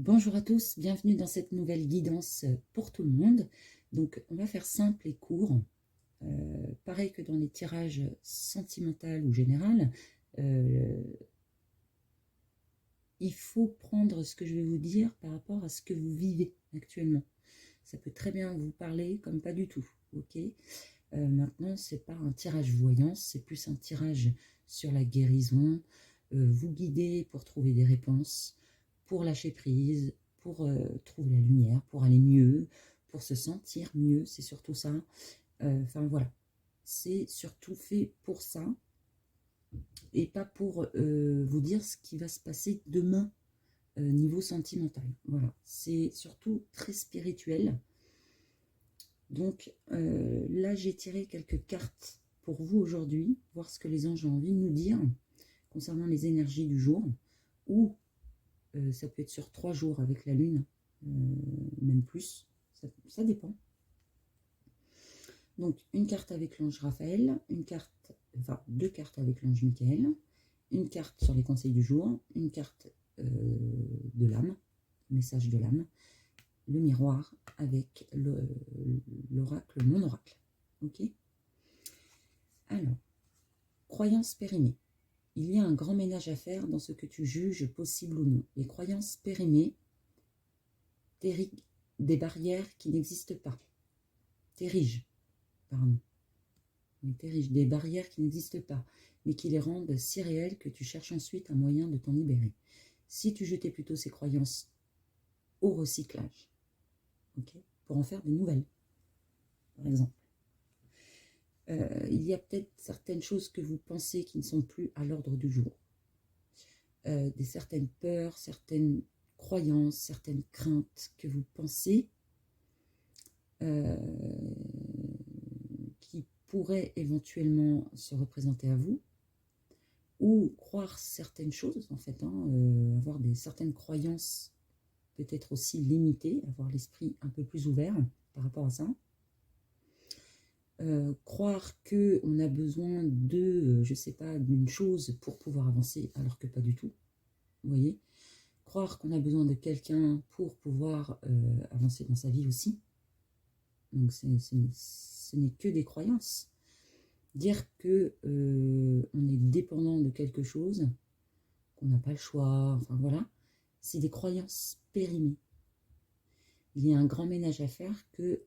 Bonjour à tous, bienvenue dans cette nouvelle guidance pour tout le monde. Donc on va faire simple et court. Pareil que dans les tirages sentimental ou général, il faut prendre ce que je vais vous dire par rapport à ce que vous vivez actuellement. Ça peut très bien vous parler comme pas du tout. Ok. Maintenant, c'est pas un tirage voyance, c'est plus un tirage sur la guérison, vous guider pour trouver des réponses, pour lâcher prise, pour trouver la lumière, pour aller mieux, pour se sentir mieux, c'est surtout ça. Enfin voilà, c'est surtout fait pour ça et pas pour vous dire ce qui va se passer demain niveau sentimental. Voilà, c'est surtout très spirituel. Donc là, j'ai tiré quelques cartes pour vous aujourd'hui, voir ce que les anges ont envie de nous dire concernant les énergies du jour, ou ça peut être sur 3 jours avec la lune, même plus, ça dépend. Donc une carte avec l'ange Raphaël, deux cartes avec l'ange Michael, une carte sur les conseils du jour, une carte de l'âme, message de l'âme, le miroir avec l'oracle, mon oracle. Ok. Alors, croyances périmées. Il y a un grand ménage à faire dans ce que tu juges possible ou non. Les croyances périmées t'érigent des barrières qui n'existent pas. T'érigent, pardon. T'érigent des barrières qui n'existent pas, mais qui les rendent si réelles que tu cherches ensuite un moyen de t'en libérer. Si tu jetais plutôt ces croyances au recyclage, okay, pour en faire des nouvelles, par exemple. Il y a peut-être certaines choses que vous pensez qui ne sont plus à l'ordre du jour. Certaines peurs, certaines croyances, certaines craintes que vous pensez qui pourraient éventuellement se représenter à vous, ou croire certaines choses, en fait, avoir certaines croyances peut-être aussi limitées, avoir l'esprit un peu plus ouvert par rapport à ça. Croire qu'on a besoin de, je sais pas, d'une chose pour pouvoir avancer, alors que pas du tout. Vous voyez, croire qu'on a besoin de quelqu'un pour pouvoir avancer dans sa vie aussi. Donc ce n'est que des croyances. Dire que on est dépendant de quelque chose, qu'on n'a pas le choix, enfin voilà, c'est des croyances périmées. Il y a un grand ménage à faire qui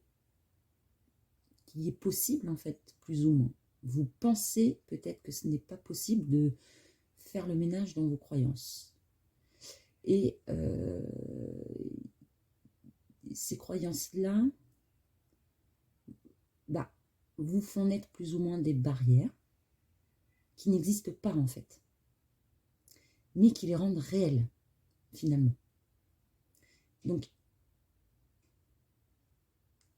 est possible en fait, plus ou moins. Vous pensez peut-être que ce n'est pas possible de faire le ménage dans vos croyances. Et ces croyances-là, vous font naître plus ou moins des barrières qui n'existent pas en fait, mais qui les rendent réelles finalement. Donc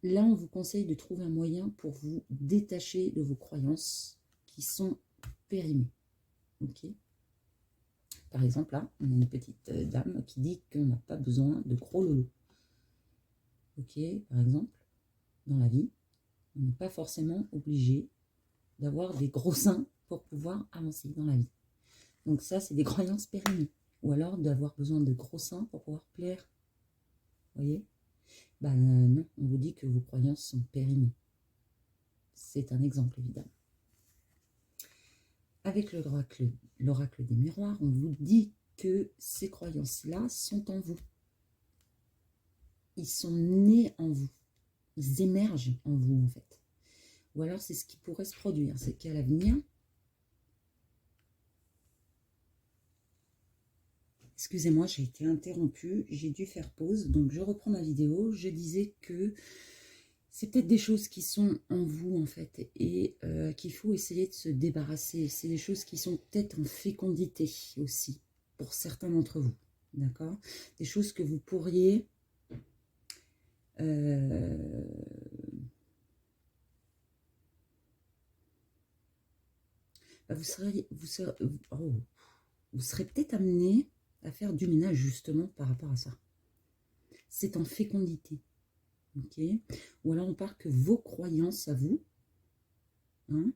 là, on vous conseille de trouver un moyen pour vous détacher de vos croyances qui sont périmées. Ok. Par exemple, là, on a une petite dame qui dit qu'on n'a pas besoin de gros loulous. Ok, par exemple, dans la vie, on n'est pas forcément obligé d'avoir des gros seins pour pouvoir avancer dans la vie. Donc ça, c'est des croyances périmées. Ou alors d'avoir besoin de gros seins pour pouvoir plaire. Vous voyez? Non, on vous dit que vos croyances sont périmées. C'est un exemple, évidemment. Avec l'oracle des miroirs, on vous dit que ces croyances-là sont en vous. Ils sont nés en vous. Ils émergent en vous, en fait. Ou alors, c'est ce qui pourrait se produire. C'est qu'à l'avenir, excusez-moi, j'ai été interrompue, j'ai dû faire pause, donc je reprends ma vidéo. Je disais que c'est peut-être des choses qui sont en vous, en fait, et qu'il faut essayer de se débarrasser. C'est des choses qui sont peut-être en fécondité aussi, pour certains d'entre vous, d'accord? Des choses que vous pourriez... vous serez peut-être amené à faire du ménage justement par rapport à ça. C'est en fécondité. Ok. Ou alors on parle que vos croyances à vous, hein,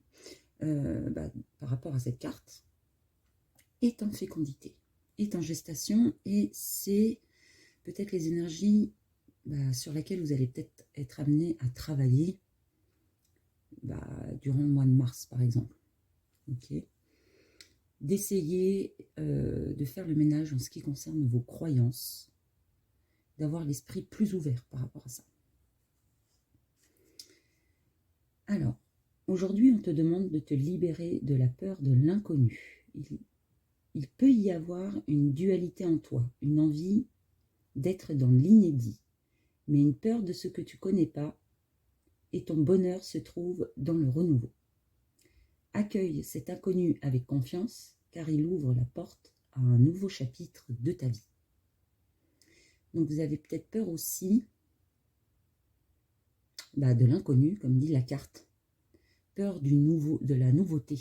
par rapport à cette carte, est en fécondité, est en gestation, et c'est peut-être les énergies sur lesquelles vous allez peut-être être amené à travailler durant le mois de mars, par exemple. Ok, d'essayer de faire le ménage en ce qui concerne vos croyances, d'avoir l'esprit plus ouvert par rapport à ça. Alors, aujourd'hui, on te demande de te libérer de la peur de l'inconnu. Il peut y avoir une dualité en toi, une envie d'être dans l'inédit, mais une peur de ce que tu ne connais pas, et ton bonheur se trouve dans le renouveau. Accueille cet inconnu avec confiance, car il ouvre la porte à un nouveau chapitre de ta vie. Donc vous avez peut-être peur aussi de l'inconnu, comme dit la carte. Peur de la nouveauté.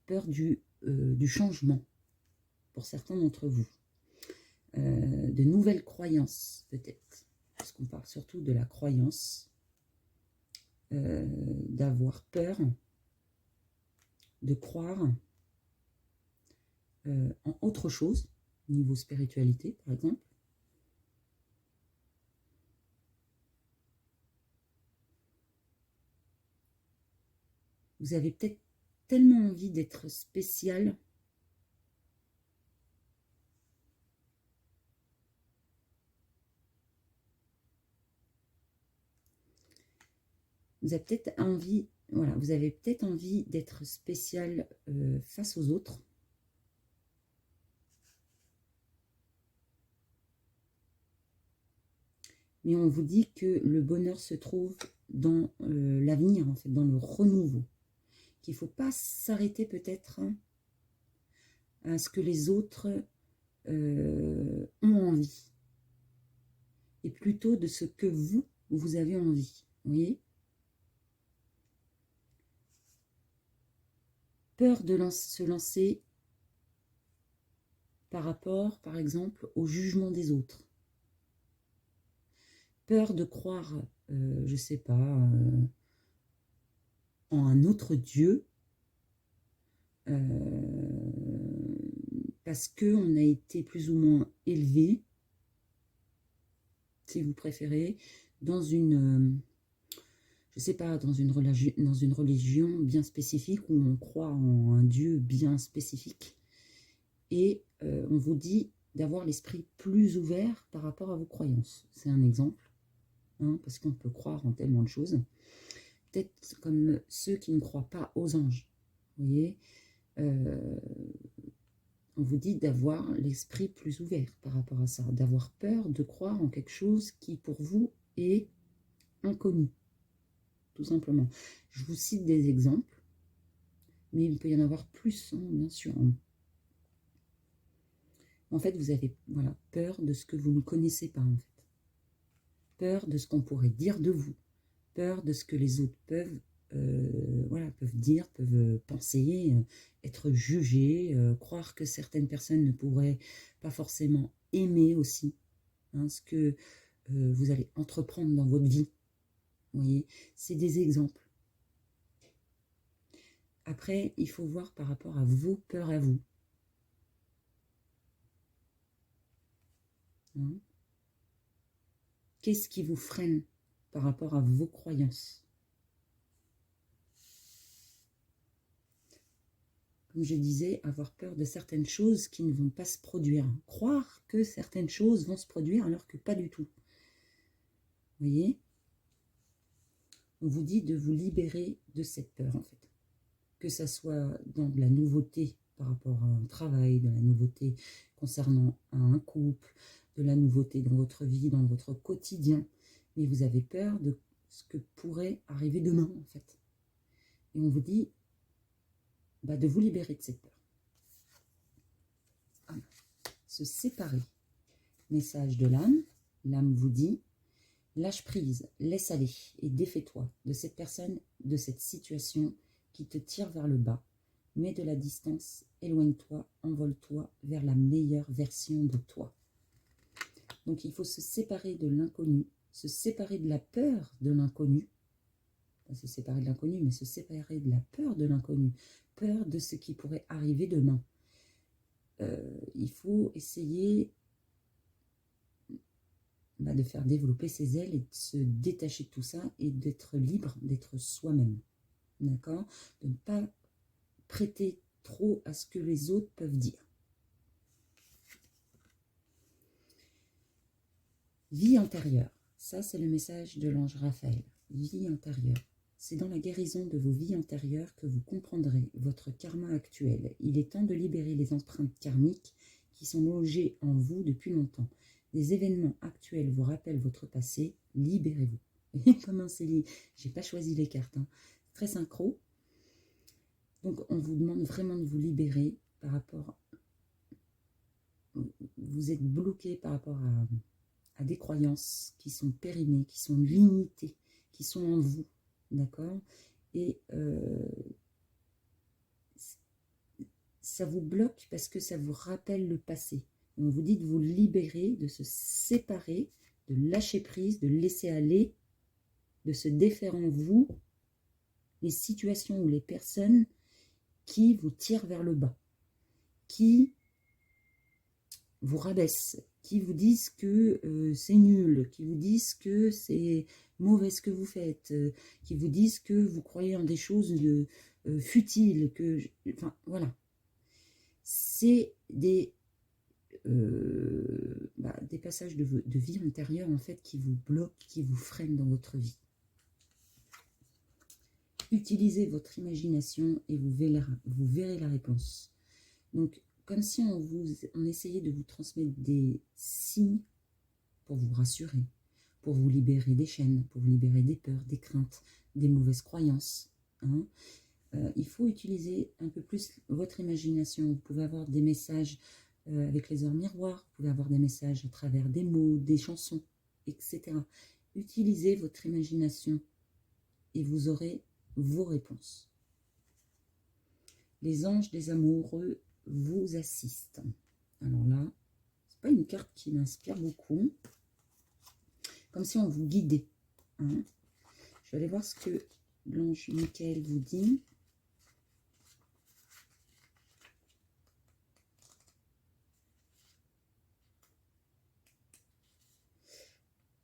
Peur du changement, pour certains d'entre vous. De nouvelles croyances, peut-être. Parce qu'on parle surtout de la croyance. D'avoir peur de croire en autre chose, niveau spiritualité par exemple. Vous avez peut-être tellement envie d'être spécial vous avez peut-être envie, voilà, vous avez peut-être envie d'être spécial face aux autres. Mais on vous dit que le bonheur se trouve dans l'avenir, en fait, dans le renouveau. Qu'il ne faut pas s'arrêter peut-être à ce que les autres ont envie. Et plutôt de ce que vous avez envie. Vous voyez ? Peur de se lancer par rapport, par exemple, au jugement des autres. Peur de croire, je ne sais pas, en un autre Dieu, parce qu'on a été plus ou moins élevé, si vous préférez, dans une, je ne sais pas, dans une religion bien spécifique, où on croit en un Dieu bien spécifique, et on vous dit d'avoir l'esprit plus ouvert par rapport à vos croyances. C'est un exemple, hein, parce qu'on peut croire en tellement de choses. Peut-être comme ceux qui ne croient pas aux anges, vous voyez, on vous dit d'avoir l'esprit plus ouvert par rapport à ça, d'avoir peur de croire en quelque chose qui pour vous est inconnu, tout simplement. Je vous cite des exemples, mais il peut y en avoir plus, hein, bien sûr. En fait, vous avez peur de ce que vous ne connaissez pas, en fait. Peur de ce qu'on pourrait dire de vous. Peur de ce que les autres peuvent dire, peuvent penser, être jugés, croire que certaines personnes ne pourraient pas forcément aimer aussi, hein, ce que vous allez entreprendre dans votre vie. Vous voyez, c'est des exemples. Après, il faut voir par rapport à vos peurs à vous. Hein? Qu'est-ce qui vous freine par rapport à vos croyances? Comme je disais, avoir peur de certaines choses qui ne vont pas se produire. Croire que certaines choses vont se produire alors que pas du tout. Vous voyez? On vous dit de vous libérer de cette peur, en fait. Que ça soit dans de la nouveauté par rapport à un travail, de la nouveauté concernant un couple, de la nouveauté dans votre vie, dans votre quotidien. Mais vous avez peur de ce que pourrait arriver demain, en fait. Et on vous dit de vous libérer de cette peur. Voilà. Se séparer. Message de l'âme. L'âme vous dit: lâche prise, laisse aller et défais-toi de cette personne, de cette situation qui te tire vers le bas. Mets de la distance, éloigne-toi, envole-toi vers la meilleure version de toi. Donc il faut se séparer de l'inconnu, se séparer de la peur de l'inconnu. Pas se séparer de l'inconnu, mais se séparer de la peur de l'inconnu. Peur de ce qui pourrait arriver demain. Il faut essayer de faire développer ses ailes et de se détacher de tout ça et d'être libre, d'être soi-même. D'accord? De ne pas prêter trop à ce que les autres peuvent dire. Vie intérieure. Ça, c'est le message de l'ange Raphaël. Vie intérieure. C'est dans la guérison de vos vies antérieures que vous comprendrez votre karma actuel. Il est temps de libérer les empreintes karmiques qui sont logées en vous depuis longtemps. Des événements actuels vous rappellent votre passé. Libérez-vous. Et comment c'est lié? J'ai pas choisi les cartes. Hein. Très synchro. Donc, on vous demande vraiment de vous libérer par rapport... Vous êtes bloqué par rapport à des croyances qui sont périmées, qui sont limitées, qui sont en vous. D'accord? Et ça vous bloque parce que ça vous rappelle le passé. On vous dit de vous libérer, de se séparer, de lâcher prise, de laisser aller, de se défaire en vous les situations ou les personnes qui vous tirent vers le bas, qui vous rabaissent, qui vous disent que c'est nul, qui vous disent que c'est mauvais ce que vous faites, qui vous disent que vous croyez en des choses futiles, enfin voilà. C'est des passages de vie intérieure en fait qui vous bloquent, qui vous freinent dans votre vie. Utilisez votre imagination et vous verrez la réponse. Donc, comme si on essayait de vous transmettre des signes pour vous rassurer, pour vous libérer des chaînes, pour vous libérer des peurs, des craintes, des mauvaises croyances. Hein. Il faut utiliser un peu plus votre imagination. Vous pouvez avoir des messages avec les heures miroirs, vous pouvez avoir des messages à travers des mots, des chansons, etc. Utilisez votre imagination et vous aurez vos réponses. Les anges des amoureux vous assistent. Alors là, c'est pas une carte qui m'inspire beaucoup. Comme si on vous guidait. Hein. Je vais aller voir ce que l'ange Michael vous dit.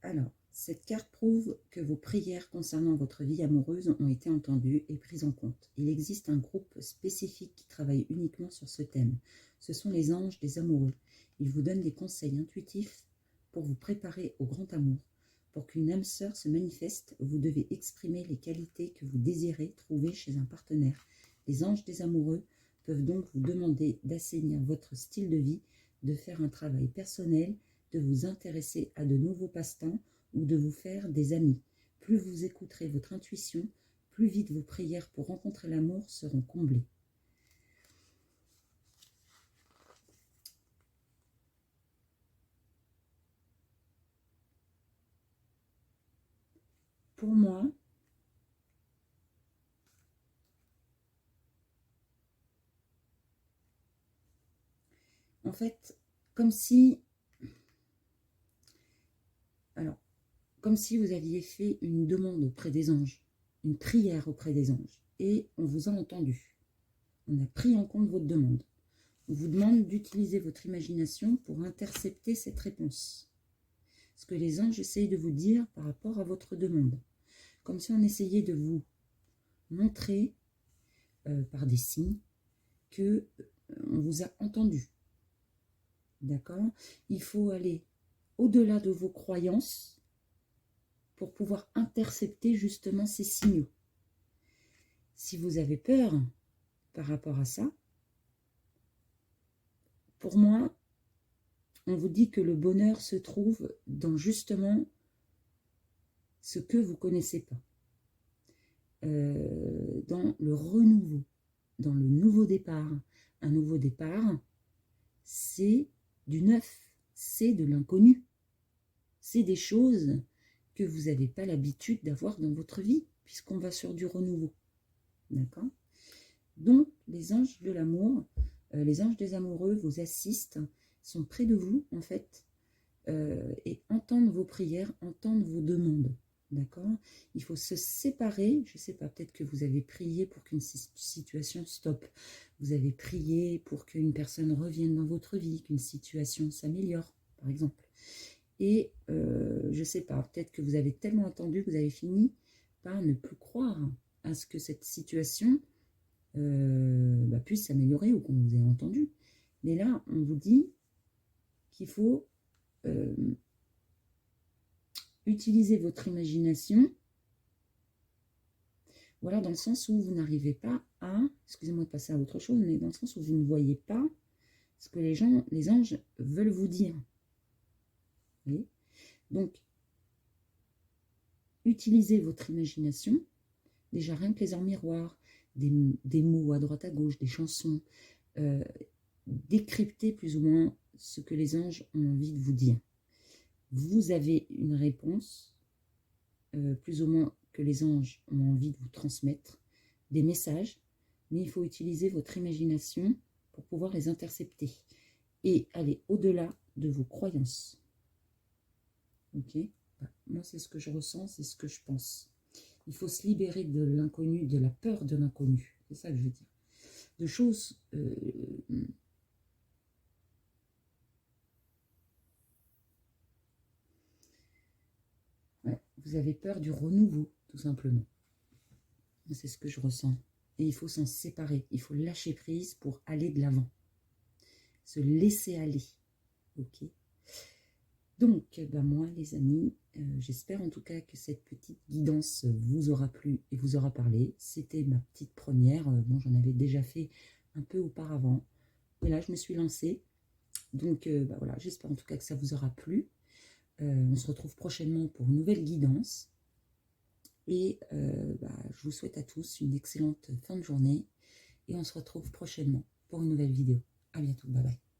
Alors, cette carte prouve que vos prières concernant votre vie amoureuse ont été entendues et prises en compte. Il existe un groupe spécifique qui travaille uniquement sur ce thème. Ce sont les anges des amoureux. Ils vous donnent des conseils intuitifs pour vous préparer au grand amour. Pour qu'une âme sœur se manifeste, vous devez exprimer les qualités que vous désirez trouver chez un partenaire. Les anges des amoureux peuvent donc vous demander d'assainir votre style de vie, de faire un travail personnel, de vous intéresser à de nouveaux passe-temps ou de vous faire des amis. Plus vous écouterez votre intuition, plus vite vos prières pour rencontrer l'amour seront comblées. Pour moi, en fait, comme si vous aviez fait une demande auprès des anges, une prière auprès des anges, et on vous a entendu. On a pris en compte votre demande. On vous demande d'utiliser votre imagination pour intercepter cette réponse. Ce que les anges essayent de vous dire par rapport à votre demande. Comme si on essayait de vous montrer par des signes que on vous a entendu. D'accord? Il faut aller au-delà de vos croyances pour pouvoir intercepter justement ces signaux. Si vous avez peur par rapport à ça, pour moi, on vous dit que le bonheur se trouve dans justement ce que vous ne connaissez pas. Dans le renouveau, dans le nouveau départ. Un nouveau départ, c'est du neuf, c'est de l'inconnu. C'est des choses que vous n'avez pas l'habitude d'avoir dans votre vie, puisqu'on va sur du renouveau. D'accord? Donc, les anges de l'amour, les anges des amoureux vous assistent, sont près de vous, en fait, et entendent vos prières, entendent vos demandes. D'accord? Il faut se séparer. Je ne sais pas, peut-être que vous avez prié pour qu'une situation stoppe. Vous avez prié pour qu'une personne revienne dans votre vie, qu'une situation s'améliore, par exemple. Et je ne sais pas, peut-être que vous avez tellement attendu que vous avez fini par ne plus croire à ce que cette situation puisse s'améliorer ou qu'on vous ait entendu. Mais là, on vous dit qu'il faut utiliser votre imagination, voilà, dans le sens où vous n'arrivez pas à, excusez-moi de passer à autre chose, mais dans le sens où vous ne voyez pas ce que les anges veulent vous dire. Vous voyez? Donc, utilisez votre imagination, déjà rien que les heures miroirs, des mots à droite à gauche, des chansons, décryptez plus ou moins ce que les anges ont envie de vous dire. Vous avez une réponse, plus ou moins que les anges ont envie de vous transmettre, des messages, mais il faut utiliser votre imagination pour pouvoir les intercepter et aller au-delà de vos croyances. Ok? Moi, c'est ce que je ressens, c'est ce que je pense. Il faut se libérer de l'inconnu, de la peur de l'inconnu. C'est ça que je veux dire. De choses... vous avez peur du renouveau, tout simplement. C'est ce que je ressens. Et il faut s'en séparer. Il faut lâcher prise pour aller de l'avant. Se laisser aller. Ok? Donc, moi, les amis, j'espère en tout cas que cette petite guidance vous aura plu et vous aura parlé. C'était ma petite première. Bon, j'en avais déjà fait un peu auparavant. Mais là, je me suis lancée. Donc, voilà, j'espère en tout cas que ça vous aura plu. On se retrouve prochainement pour une nouvelle guidance. Et je vous souhaite à tous une excellente fin de journée. Et on se retrouve prochainement pour une nouvelle vidéo. À bientôt. Bye bye.